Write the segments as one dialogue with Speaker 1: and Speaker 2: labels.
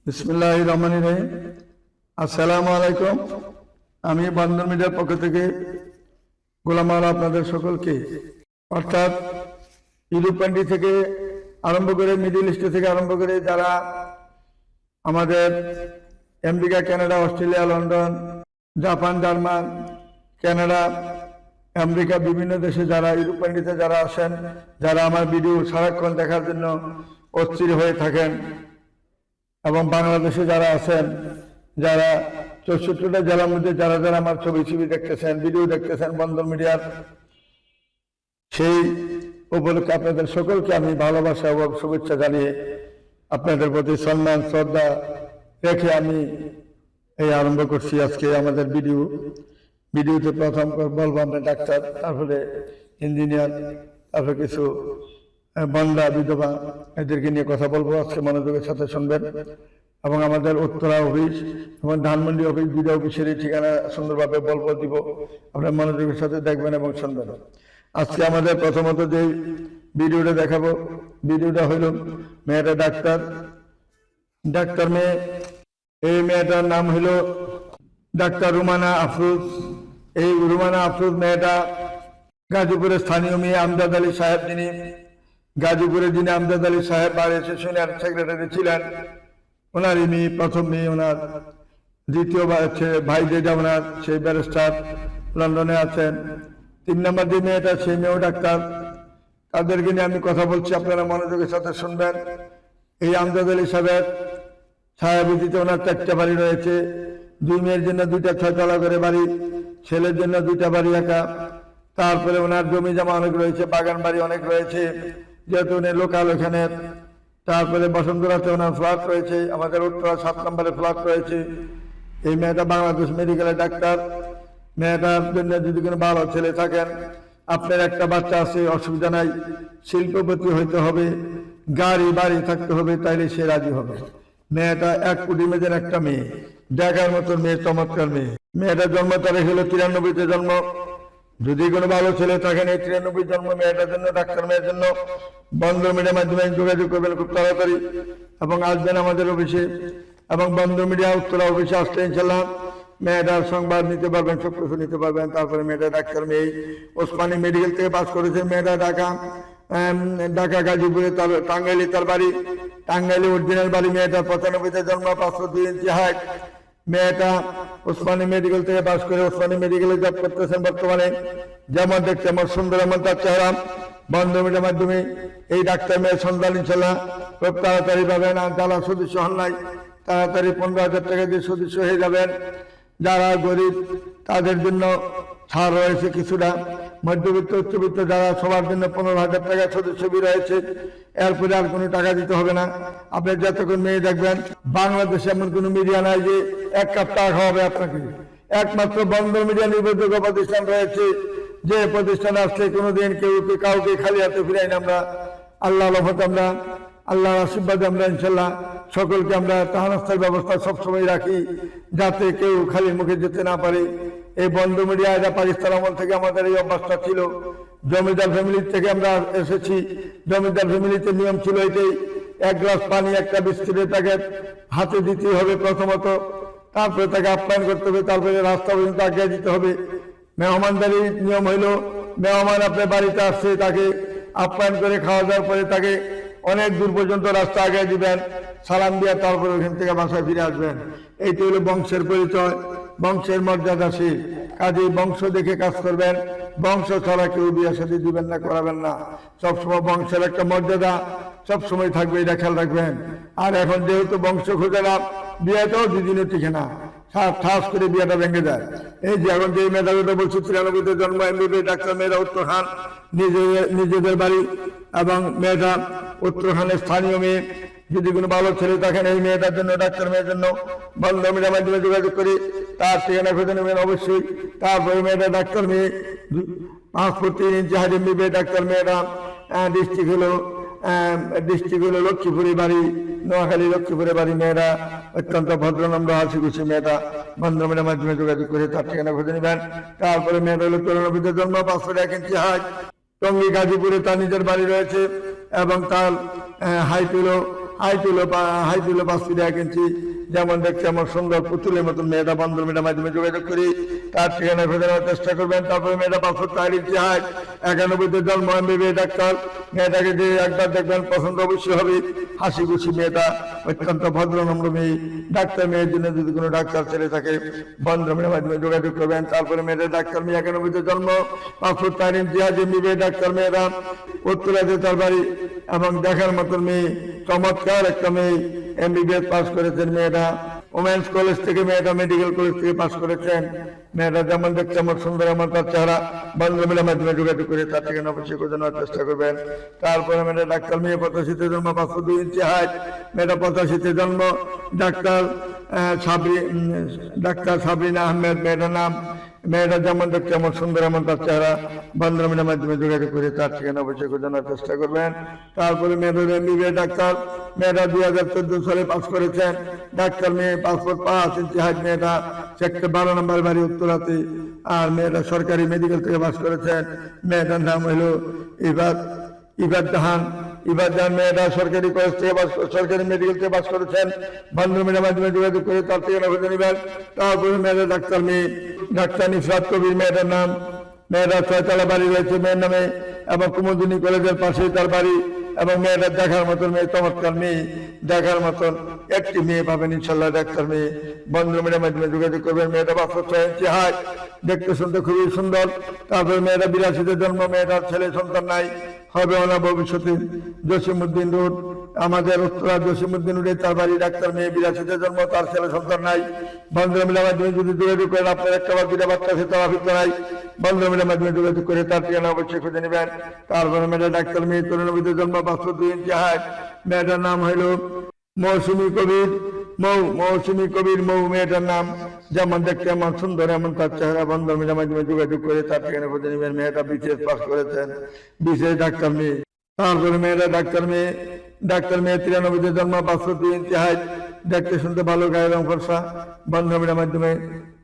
Speaker 1: বিসমিল্লাহির রহমানির রহিম। আসসালামু আলাইকুম। আমি বন্ধন মিডিয়ার পক্ষ থেকে গোলাম আলা আপনাদের সকলকে, অর্থাৎ ইউরোপ কান্ট্রি থেকে আরম্ভ করে মিডল ইস্ট থেকে আরম্ভ করে যারা আমাদের America, Canada, Australia, London, Japan, German, Canada, America, বিভিন্ন দেশে যারা ইউরোপ কান্ট্রিতে যারা আসেন, যারা আমার ভিডিও সারাক্ষণ দেখার জন্য অস্থির হয়ে থাকেন, এবং বাংলাদেশে যারা আছেন, যারা 64টা জেলার মধ্যে যারা যারা আমার ছবি দেখতেছেন, ভিডিও দেখতেছেন বন্ধন মিডিয়ার, সেই উপলক্ষে আপনাদের সকলকে আমি ভালোবাসা ও শুভেচ্ছা জানিয়ে আপনাদের প্রতি সম্মান শ্রদ্ধা রেখে আমি এই আরম্ভ করছি আজকে আমাদের ভিডিওতে প্রথম বলবো আমরা ডাক্তার, তারপরে ইঞ্জিনিয়ার, তারপরে কিছু বন্যা বিধবা, এদেরকে নিয়ে কথা বলবো। আজকে মনোযোগের সাথে শুনবেন এবং আমাদের উত্তরা অফিস এবং ধানমন্ডি অফিস, দুটো অফিসের ঠিকানা সুন্দরভাবে বলবো দিব, আপনার মনোযোগের সাথে দেখবেন এবং শুনবেন। আজকে আমাদের প্রথমত যে ভিডিওটা দেখাবো, ভিডিওটা হইল মেয়েটা ডাক্তার মেয়ে। এই মেয়েটার নাম হইল ডাক্তার রুমানা আফরোজ। এই রুমানা আফরোজ মেয়েটা গাজীপুরের স্থানীয় মেয়ে। আমজাদ আলী সাহেব, যিনি গাজীপুরের যিনি আমজাদ আলী সাহেব বার অ্যাসোসিয়েশনের সেক্রেটারি ছিলেন, ওনারই মেয়ে, প্রথম মেয়ে। ওনার দ্বিতীয় ভাই যেটা ওনার, সেই ব্যারিস্টার লন্ডনে আছেন। 3 নম্বর যে মেয়েটা, সেই মেয়েও ডাক্তার। তাদেরকে নিয়ে আমি কথা বলছি, আপনারা মনোযোগের সাথে শুনবেন। এই আমজাদ আলী সাহেবের ছায়াবৃত্তিতে ওনার 4টা বাড়ি রয়েছে। 2 মেয়ের জন্য 2টা 6তলা করে বাড়ি, ছেলের জন্য 2টা বাড়ি একা। তারপরে ওনার জমি জমা অনেক রয়েছে, বাগান বাড়ি অনেক রয়েছে, যেহেতু উনি লোকাল ওখানে। তারপরে বসন্তরাতে ওনার ফ্ল্যাট রয়েছে, আমাদের উত্তরা 7 নম্বরে ফ্ল্যাট রয়েছে। এই মেয়েটা বাংলাদেশ মেডিকেলের ডাক্তার। মেয়েটার জন্য যদি কোনো ভালো ছেলে থাকেন, আপনার একটা বাচ্চা আছে, অসুবিধা নাই, শিল্পপতি হইতে হবে, গাড়ি বাড়ি থাকতে হবে, তাইলে সে রাজি হবে। মেয়েটা 1 কোটি মেয়েদের একটা মেয়ে, দেখার মতো মেয়ে, চমৎকার মেয়ে। মেয়েটার জন্ম তারিখ হলো 93-তে জন্ম। যদি কোনো ভালো ছেলে থাকেন, এই 93 জন্ম মেয়েটার জন্য, ডাক্তার মেয়ের জন্য বন্ধন মিডিয়ার মাধ্যমে যোগাযোগ করবেন খুব তাড়াতাড়ি, এবং আসবেন আমাদের অফিসে। এবং বন্ধন মিডিয়া উত্তরা অফিসে আসলে ইনশাল্লাহ মেয়েটার সংবাদ নিতে পারবেন, সব কিছু নিতে পারবেন। তারপরে মেয়েটা ডাক্তার মেয়ে, ওসমানী মেডিকেল থেকে পাস করেছে। মেয়েটা ঢাকা গাজীপুরে, তার টাঙ্গাইলে তার বাড়ি, টাঙ্গাইলে অরিজিনাল বাড়ি। মেয়েটা 95-তে জন্ম, 502 ইঞ্চি হাইট। মেয়েটা ওসমানী মেডিকেল থেকে পাস করে ওসমানী মেডিকেলে জব করতেছেন বর্তমানে। যেমন দেখছে আমার সুন্দর, এমন তার চেহারা। বন্ধন মিডিয়ার মাধ্যমে এই ডাক্তার মেয়ের সন্ধান ইনশাল্লাহ খুব তাড়াতাড়ি পাবেন। আর যারা সদস্য হন নাই, তাড়াতাড়ি 15,000 টাকা দিয়ে সদস্য হয়ে যাবেন। যারা গরিব তাদের জন্য ছাড় রয়েছে কিছুটা, মধ্যবিত্ত উচ্চবিত্ত যারা, সবার জন্য 15,000 টাকা সদস্য ফি রয়েছে। এরপরে আর কোনো টাকা দিতে হবে না। আপনি যতক্ষণ মেয়ে দেখবেন, বাংলাদেশে এমন কোনো মিডিয়া নাই যে 1 কাপ চা খাওয়াবে আপনাকে। একমাত্র বন্ধন মিডিয়া নির্ভরযোগ্য প্রতিষ্ঠান রয়েছে, যে প্রতিষ্ঠানে আসলে কোনোদিন কাউকে খালি হাতে ফিরাই না আমরা। আল্লাহর রহমতে আমরা, আল্লাহর আশীর্বাদে আমরা ইনশাল্লাহ সকলকে আমরা নাস্তার ব্যবস্থা সবসময় রাখি, যাতে কেউ খালি মুখে যেতে না পারে। এই বন্ধন মিডিয়া পাকিস্তান আমল থেকে আমাদের এই অভ্যাসটা ছিল। জমিদার ফ্যামিলি থেকে আমরা এসেছি। জমিদার ফ্যামিলিতে নিয়ম ছিল এটাই, 1 গ্লাস পানি, একটা বিস্কুটের প্যাকেট হাতে দিতে হবে প্রথমত, তারপরে তাকে আপ্যায়ন করতে হবে, তারপরে রাস্তা পর্যন্ত আগে দিতে হবে। মেহমানদারির নিয়ম হইল, মেহমান আপনার বাড়িতে আসছে, তাকে আপ্যায়ন করে খাওয়া দাওয়ার পরে তাকে অনেক দূর পর্যন্ত রাস্তা আগে দিবেন, সালাম দিয়ে তারপরে ওখান থেকে বাসায় ফিরে আসবেন। এইটি হলো বংশের পরিচয়, বংশের মর্যাদাশীল। কাজেই বংশ দেখে কাজ করবেন। বংশ ছাড়া কেউ বিয়ে শাদী দিবেন না, করাবেন না। সবসময় বংশের একটা মর্যাদা সবসময় থাকবে, এটা খেয়াল রাখবেন। আর এখন যেহেতু বংশ খোঁজে না, বিয়েটাও 2 দিনও টিকে না, ঠাস করে বিয়েটা ভেঙে যায়। এই যে এখন যে মেধাগুলো বলছি, 93-তে জন্ম, এমবিবিএস ডাক্তার মেয়েরা, উত্তরখান নিজেদের বাড়ি, এবং মেয়েটা উত্তরখানের স্থানীয় মেয়ে। যদি কোনো ভালো ছেলে থাকেন, এই মেয়েটার জন্য, ডাক্তার মেয়ের জন্য বন্ধন মিডিয়ার মাধ্যমে যোগাযোগ করি, তার ঠিকানা খুঁজে নেবেন অবশ্যই। তারপরে মেয়েটা ডাক্তার মেয়ে, 5 ফুট 3 ইঞ্চি হাইট, এমবিবিএস ডাক্তার মেয়েটা। ডিস্ট্রিক্ট হলো লক্ষ্মীপুরের বাড়ি, নোয়াখালী লক্ষ্মীপুরের বাড়ি। মেয়েরা অত্যন্ত ভদ্রনম্র, হাসি খুশি। মেয়েটা বন্ধন মিডিয়ার মাধ্যমে যোগাযোগ করে তার ঠিকানা খুঁজে নেবেন। তারপরে মেয়েটা হলো 94-তে জন্ম, 5 ফুট 1 ইঞ্চি হাইট। টঙ্গী গাজীপুরে তার নিজের বাড়ি রয়েছে, এবং তার হাইট হলো হাই তুলো 5 ফিট 1 ইঞ্চি, যেমন দেখতে আমার সুন্দর পুতুলের মতন মেয়েটা বন্ধন মেয়েটার মাধ্যমে যোগাযোগ করি তার ঠিকানা খুঁজে নেওয়ার চেষ্টা করবেন। তারপরে মেয়েটা 5 ফুট 4 ইঞ্চি হাইট, 91 জন্ম, MBBS ডাক্তার। মেয়েটাকে যে একবার দেখবেন পছন্দ অবশ্যই হবে, হাসি খুশি মেয়েটা, অত্যন্ত ভদ্র নম্র মেয়ে। ডাক্তার মেয়ের জন্য যদি কোনো ডাক্তার ছেলে থাকে বন্ধন মেয়ের মাধ্যমে যোগাযোগ করবেন। তারপরে মেয়েদের ডাক্তার মেয়ে 91 জন্ম, 5 ফুট 4 ইঞ্চি হাইট, MBBS ডাক্তার মেয়েরা, উত্তরাতে তার বাড়ি এবং দেখার মতন মেয়ে, চমৎকার একটা মেয়ে, MBBS পাস করেছেন মেয়েটা। ওমেন্স কলেজ থেকে মেয়েটা মেডিকেল কলেজ থেকে পাস করেছেন। মেয়েটা যেমন দেখতে আমার সুন্দর, আমার তার চেহারা বন্ধন মেয়ের মাধ্যমে যোগাযোগ করে তার ঠিকানা অবশ্যই খোঁজ নেওয়ার চেষ্টা করবেন। তারপরে মেয়েটা ডাক্তার মেয়ে 85 জন্ম, 5 ফুট 2 ইঞ্চি হাইট, মেয়েটা 85 জন্ম, ডাক্তার সাবরিনা আহমেদ মেয়েটার নাম। মেয়েটা যেমন দেখতে আমার সুন্দর, এমন তার চেহারা বন্ধন মেয়ের মাধ্যমে যোগাযোগ করে তার ঠিকানা অবশ্যই খোঁজ নেওয়ার চেষ্টা করবেন। তারপরে মেয়েটা MBBS ডাক্তার মেয়েটা 2014 সালে পাস করেছেন। ডাক্তার মেয়ে 5 ফুট 5 ইঞ্চি হাইট, মেয়েটা সেক্টর 12 নম্বর বাড়ি উত্তরাতে। আর মেয়েটা সরকারি মেডিকেল থেকে পাস করেছেন। মেয়েটার নাম হলো ইবাদ জাহান মেয়েটা সরকারি কলেজ থেকে সরকারি মেডিকেল থেকে পাস করেছেন। বন্ধন মেয়ের মাধ্যমে যোগাযোগ করে তার ঠিকানা খুঁজে নেবেন। তারপরে মেয়েটা ডাক্তার মেয়ে, ডাক্তার নিফরাত কবির মেয়েটার নাম। মেয়েটা 6 তলা বাড়ি রয়েছে মেয়ের নামে এবং কুমুদিনী কলেজের পাশেই তার বাড়ি। এবং মেয়েটা দেখার মতন মেয়ে, চমৎকার মেয়ে, দেখার মতন একটি মেয়ে পাবেন ইনশাল্লাহ ডাক্তার মেয়ে। বন্ধন মেয়ের মাধ্যমে যোগাযোগ করবেন। মেয়েটা 5 ফুট 6 ইঞ্চি হাইট, দেখতে শুনতে খুবই সুন্দর। তারপরে মেয়েটা 82 জন্ম, মেয়েটার ছেলে সন্তান নাই, হবে না ভবিষ্যতে। জসিমউদ্দিন রোড, আমাদের উত্তরা জসিমউদ্দিন রোডে তার বাড়ি। ডাক্তার মেয়ে 82 জন্ম, তার ছেলে সন্তান নাই। বন্ধন মেয়ের মাধ্যমে যদি যোগাযোগ করেন, আপনার একটা বা দুটা বাচ্চা সে তার অভিজ্ঞ নাই। বন্ধন মেয়ের মাধ্যমে যোগাযোগ করে তার ঠিকানা অবশ্যই খুঁজে নেবেন। তারপরে মেয়েটা ডাক্তার মেয়ে 94 জন্ম, 5 ফুট 2 ইঞ্চি হাইট, মেয়েটার নাম হইল মৌসুমী কবির মৌ মেয়েটার নাম। যেমন দেখতে এমন সুন্দর, এমন তার চেহারা। বন্ধন মেয়ের মাধ্যমে যোগাযোগ করে তার ঠিকানা খুঁজে নেবেন। মেয়েটা BCS পাস করেছেন, BCS ডাক্তার মেয়ে। তারপরে মেয়েটা ডাক্তার মেয়ে 93 জন্ম, 5 ফুট 2 ইঞ্চি হাইট, দেখতে শুনতে ভালো, গায়ের রং ফর্সা। বন্ধন মেয়ের মাধ্যমে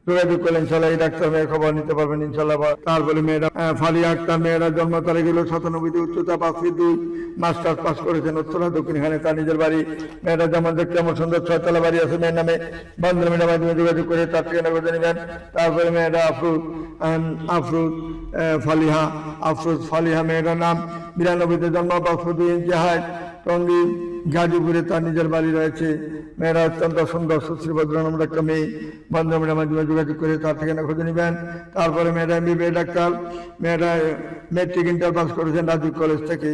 Speaker 1: যোগাযোগ করলে ইনশাল্লাহ এই ডাক্তার মেয়ের খবর নিতে পারবেন ইনশাল্লাহ। তারপরে মেয়েরা ফালিয়া আক্তার মেয়েরা জন্ম তারিখ হলো 97, উচ্চতা 5 ফিট 2, মাস্টার্স পাস করেছেন উত্তরা দক্ষিণখানে তার নিজের বাড়ি। মেয়েরা যেমন দেখতে আমার সুন্দর 6 তলা বাড়ি আছে মেয়ের নামে। বন্ধন মেয়ের মাধ্যমে যোগাযোগ করে তার ঠিকানা খুঁজে নেবেন। তারপরে মেয়েরা আফরোজ ফালিহা মেয়েটার নাম। 92 জন্ম, 5 ফুট 2 ইঞ্চি হাইট, টঙ্গী গাজীপুরে তার নিজের বাড়ি রয়েছে। মেয়েরা অত্যন্ত সুন্দর, সুশ্রী, ভদ্র নম্র একটা মেয়ে। বন্ধন মেয়ের মাধ্যমে যোগাযোগ করে তার ঠিকানা খুঁজে নেবেন। তারপরে মেয়েরা MBBS ডাক্তার, মেয়েরা মেট্রিক ইন্টার পাস করেছেন রাজীব কলেজ থেকে।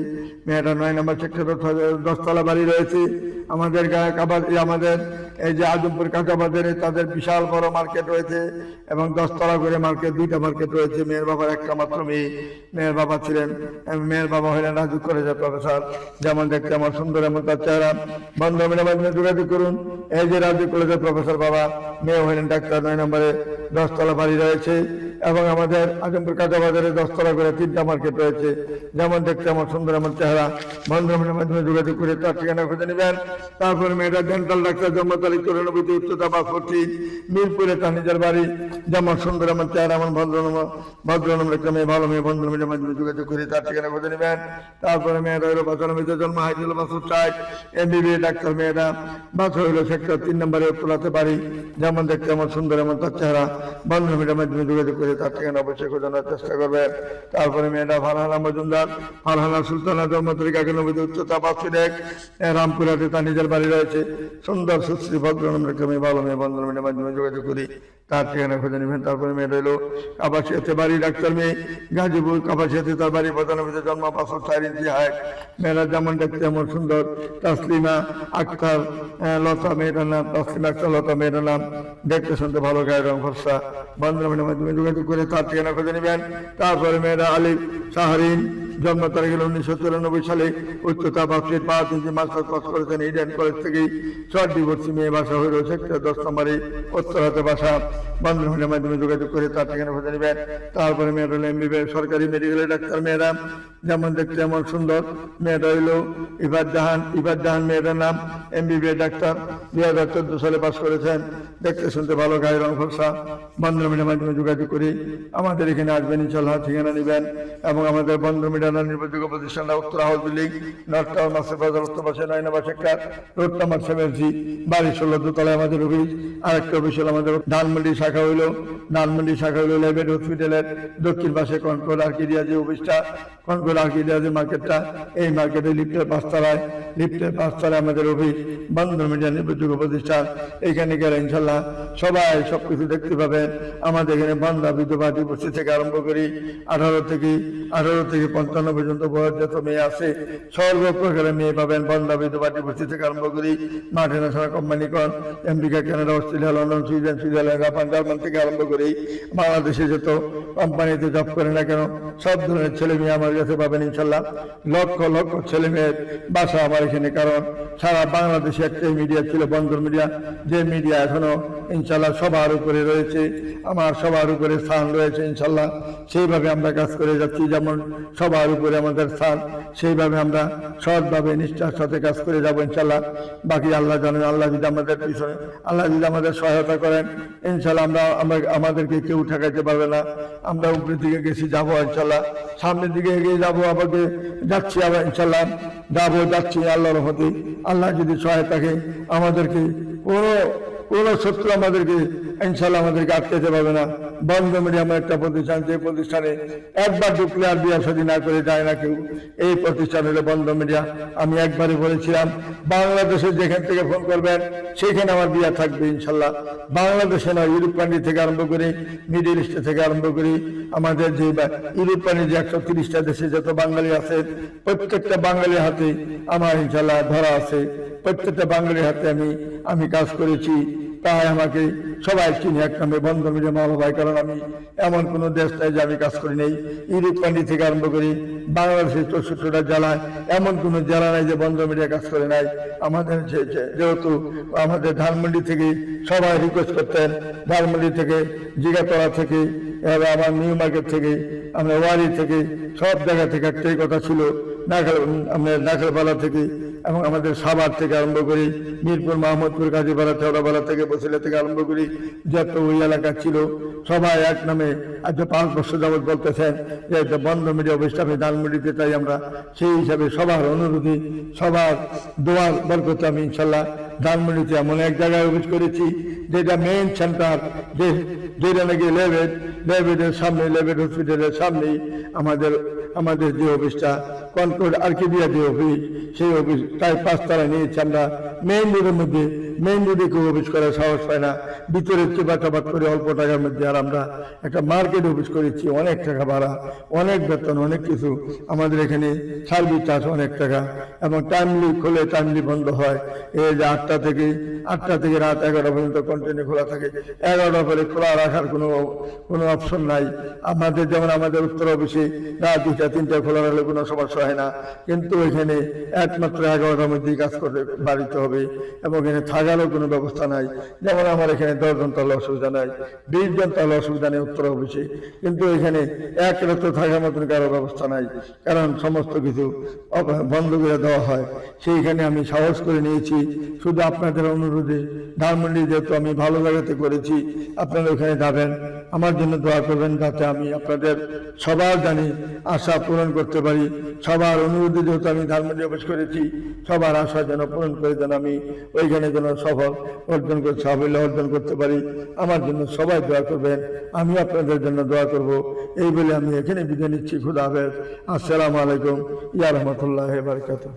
Speaker 1: মেয়েরা 9 নম্বর সেক্টর 10 তলা বাড়ি রয়েছে। আমাদের আমাদের এই যে আজমপুর কাঁচাবাজারে তাদের বিশাল বড় মার্কেট রয়েছে এবং 10 তলা করে মার্কেট, 2টা মার্কেট রয়েছে। মেয়ের বাবার একটা মাত্র মেয়ে। মেয়ের বাবা ছিলেন, মেয়ের বাবা হলেন রাজীব কলেজের প্রফেসর। যেমন দেখতে আমার সুন্দর, এমন তার চেহারা। বন্ধন মেয়ের মাধ্যমে যোগাযোগ করুন। এই যে রাজীব কলেজের প্রফেসর বাবা, মেয়ে হলেন ডাক্তার। 9 নম্বরে 10 তলা বাড়ি রয়েছে এবং আমাদের আজমপুর কাঁচাবাজারে 10 তলা করে 3টা মার্কেট রয়েছে। যেমন দেখতে আমার সুন্দর, এমন চেহারা। বন্ধন মেয়ের মাধ্যমে যোগাযোগ করে তার ঠিকানা খুঁজে নেবেন। তারপরে মেয়েটা ডেন্টাল ডাক্তার, জন্ম তারিখ 94, উচ্চতা 5 ফুট 3, মিরপুরে তার নিজের বাড়ি। যেমন সুন্দর, এমন চেহারা, এমন ভদ্রনম্র একটা মেয়ে, ভালো মেয়ে। বন্ধন মেয়ের মাধ্যমে যোগাযোগ করে তার ঠিকানা খুঁজে নেবেন। তারপরে মেয়েটা হলো 95 জন্ম, হাইট হলো 5 ফুট 60, MBBS ডাক্তার মেয়েটা। বাসা হইলো সেক্টর 3 নম্বরে উত্তরাতে বাড়ি। যেমন দেখতে আমার সুন্দর, এমন তার চেহারা। বন্ধন মেয়ের মাধ্যমে যোগাযোগ করে তার ঠিকানা অবশ্যই খোঁজানোর চেষ্টা করবেন। তারপরে মেয়েটা ফারহানা মজুমদার, ফারহানা সুলতানা, জন্ম তারিখ 91, উচ্চতা 5 ফিট 1, রামপুরহাটে তার নিজের বাড়ি রয়েছে। সুন্দর, সুশ্রী, ভদ্রনম্র একটা মেয়ে, ভালো মেয়ে। বন্ধন মেয়ের মাধ্যমে যোগাযোগ করি তার ঠিকানা খুঁজে নেবেন। তারপরে মেয়েটা হলো কাপাসিয়াতে বাড়ি, ডাক্তার মেয়ে। গাজীপুর কাপাসিয়াতে তার বাড়ি। 95 জন্ম, 5 ফুট 4 ইঞ্চি হাইট। মেয়েরা যেমন দেখতে এমন সুন্দর। তাসলিমা আক্তার লতা মেয়েটার নাম। তাসলিমা আক্তার লতা মেয়েটার নাম। দেখতে শুনতে ভালো, গায়ের রং ফর্সা। বন্ধন মেয়ের মাধ্যমে যোগাযোগ করে তার ঠিকানা খুঁজে নেবেন। তারপরে মেয়েরা আলিফ শাহরিন, জন্ম তারিখ হল 1994 সালে, উচ্চতা 5 ফিট 5 ইঞ্চি, মাস্টার্স পাস করেছেন ইডেন কলেজ থেকেই। শর্ট ডিভোর্সি মেয়ে, বাসা হইল সেক্টর 10 নম্বরে উত্তরাতে বাসা। বন্ধন মেয়ের মাধ্যমে যোগাযোগ করে তার ঠিকানা খুঁজে নেবেন। তারপরে মেয়েটা হলো MBBS সরকারি মেডিকেলের ডাক্তার মেয়েরা। যেমন দেখতে এমন সুন্দর। মেয়েটা হইল ইবাদ জাহান মেয়েটার নাম। MBBS ডাক্তার, 2014 সালে পাস করেছেন। দেখতে শুনতে ভালো, গায়ের রং ফর্সা। বন্ধন মেয়ের মাধ্যমে যোগাযোগ করি আমাদের এখানে আসবেন ইনশাল্লাহ, ঠিকানা নেবেন এবং আমাদের বন্ধন মেয়েরা মেডানা নির্ভরযোগ্য প্রতিষ্ঠান উত্তর হাউস বিল্ডিং, নর্থ টাউন, মাসের বাজার, উত্তর পাশে 9 নম্বর সেক্টর, রোড নাম্বার 70, বাড়ি 16 দোতলায় আমাদের অফিস। আরেকটা অফিস হলো আমাদের ধানমন্ডি শাখা হইল লেবেড হসপিটালের দক্ষিণ পাশে কনকর আর্কিডিয়া যে অফিসটা, কনকর আর্কিডিয়া যে মার্কেটটা, এই মার্কেটে লিফটের 5 তলায় আমাদের অফিস। বন্ধন মিডিয়া নির্ভরযোগ্য প্রতিষ্ঠান। এখানে গেলে ইনশাল্লাহ সবাই সবকিছু দেখতে পাবেন। আমাদের এখানে বান্দা বিধবা ডিভোর্সি থেকে আরম্ভ করি 18 থেকে 55 পর্যন্ত বয়স যত মেয়ে আছে সর্বপ্রকারের মেয়ে পাবেন। বান্দা বিধবা ডিভোর্সি থেকে আরম্ভ করি মাল্টিন্যাশনাল কোম্পানিগণ, America, Canada, Australia, London, Sweden, Switzerland, Japan, German থেকে আরম্ভ করি বাংলাদেশে যত কোম্পানিতে জব করে না কেন সব ধরনের ছেলে মেয়ে আমার কাছে পাবেন ইনশাল্লাহ। লক্ষ লক্ষ ছেলে মেয়ের বাসা আমার এখানে, কারণ সারা বাংলাদেশে একটাই মিডিয়া ছিল বন্ধন মিডিয়া, যে মিডিয়া এখনো ইনশাল্লাহ সবার উপরে রয়েছে, আমার সবার উপরে স্থান রয়েছে ইনশাল্লাহ। সেইভাবে আমরা কাজ করে যাচ্ছি, যেমন সবার উপরে আমাদের স্থান, সেইভাবে আমরা সৎভাবে নিষ্ঠার সাথে কাজ করে যাব ইনশাল্লাহ। বাকি আল্লাহ জানেন। আল্লাহ যদি আমাদের পিছনে, আল্লাহ যদি আমাদের সহায়তা করেন ইনশাল্লাহ আমাদেরকে কেউ ঠেকাইতে পারবে না। আমরা উপরের দিকে গেছি, যাবো ইনশাল্লাহ, সামনের দিকে এগিয়ে যাবো, আমাকে যাচ্ছি আবার ইনশাল্লাহ, যাচ্ছি আল্লাহর রহমতে। আল্লাহ যদি সহায়তাকে আমাদেরকে কোনো শত্রু আমাদেরকে ইনশাল্লাহ আটকাতে পারবে না। বন্ধ মিডিয়া আমার একটা প্রতিষ্ঠান, যে প্রতিষ্ঠানে একবার ঢুকলে আর বিয়া শাদী না করে যায় না কেউ, এই প্রতিষ্ঠান হলো বন্ধ মিডিয়া। আমি একবারই বলেছিলাম বাংলাদেশের যেখান থেকে ফোন করবেন সেখানে আমার বিয়া থাকবে ইনশাল্লাহ। বাংলাদেশে নয়, ইউরোপ কান্ট্রি থেকে আরম্ভ করে, মিডিল ইস্ট থেকে আরম্ভ করি, আমাদের যে ইউরোপ কান্ট্রি যে 130টা দেশে যত বাঙালি আছে প্রত্যেকটা বাঙালির হাতে আমার ইনশাল্লাহ ধরা আছে। প্রত্যেকটা বাঙালির হাতে আমি কাজ করেছি, তাই আমাকে সবাই চিনি এক নামে বন্ধ মিডিয়া মাওলা ভাই। কারণ আমি এমন কোনো দেশ নাই যে আমি কাজ করি নাই। ইউরোপ কান্ট্রি থেকে আরম্ভ করি বাংলাদেশের 64টা জেলায় এমন কোনো জেলা নাই যে বন্ধ মিডিয়া কাজ করে নাই। আমাদের যেহেতু আমাদের ধানমন্ডি থেকে সবাই রিকোয়েস্ট করতেন, ধানমন্ডি থেকে, জিগাতলা থেকে, আমার নিউ মার্কেট থেকে, আমরা ওয়ারি থেকে, সব জায়গা থেকে একটাই কথা ছিল, নাখালপালা থেকে এবং আমাদের সাভার থেকে আরম্ভ করি, মিরপুর, মাহমুদপুর, গাজীপাড়া, চৌড়াপাড়া থেকে, বসিলা থেকে আরম্ভ করি, যত ওই এলাকা ছিল সবাই এক নামে আজ 5 বছর যাবৎ বলতেছেন যে বন্ধ মিডিয়া অফিসটা আমি ধানমন্ডিতে চাই। আমরা সেই হিসাবে সবার অনুরোধে, সবার দোয়ার বরকতে আমি ইনশাল্লাহ ধানমন্ডিতে এমন এক জায়গায় অফিস করেছি যেটা মেইন সেন্টার, যেটা নাকি লেবেডের সামনে, লেবেড হসপিটালের সামনেই আমাদের যে অফিসটা কনকর্ড আর্কিডিয়া যে অফিস, সেই অফিস প্রায় 5 তলায় নিয়েছি আমরা। মেইন রোডের মধ্যে, মেইন রোডে কেউ অফিস করার সাহস পায় না, ভিতরে চেপাচাপাত করে অল্প টাকার মধ্যে। আর আমরা একটা মার্কেট অফিস করেছি, অনেক টাকা ভাড়া, অনেক বেতন, অনেক কিছু। আমাদের এখানে সার্ভিস চার্জ অনেক টাকা, এবং টাইমলি খোলে, টাইমলি বন্ধ হয়। এই যে 8টা থেকে রাত 11টা পর্যন্ত কন্টিনিউ খোলা থাকে। 11টা পরে খোলা রাখার কোনো অপশন নাই। আমাদের যেমন আমাদের উত্তর অফিসে রাত 2টা 3টা খোলা রাখলে কোনো সমস্যা হয় না, কিন্তু এখানে একমাত্র 11টার মধ্যেই কাজ করে বাড়িতে হবে, এবং এখানে থাকারও কোনো ব্যবস্থা নাই। যেমন আমার এখানে 10 জন তাহলে অসুবিধা নাই, 20 জন তাহলে অসুবিধা নেই উত্তর অফিসে, কিন্তু এখানে এক রাত্র থাকার মতন কারো ব্যবস্থা নাই, কারণ সমস্ত কিছু বন্ধ করে দেওয়া হয়। সেইখানে আমি সাহস করে নিয়েছি, শুধু আপনাদের অনুরোধে, ধানমন্ডি যেহেতু আমি ভালো জায়গাতে করেছি, আপনারা ওখানে যাবেন, আমার জন্য দোয়া করবেন, যাতে আমি আপনাদের সবার জানি আশা পূরণ করতে পারি। সবার অনুরোধে যেহেতু আমি ধানমন্ডি অফিস করেছি, সবার আশা যেন পূরণ করে, যেন আমি ওইখানে যেন সাফল্য অর্জন করতে পারি। আমার জন্য সবাই দোয়া করবেন, আমি আপনাদের জন্য দোয়া করব। এই বলে আমি এখানে বিদায় নিচ্ছি। খুদা হাফেজ। আসসালামু আলাইকুম ইয়া রাহমাতুল্লাহি ওয়া বারাকাতুহু।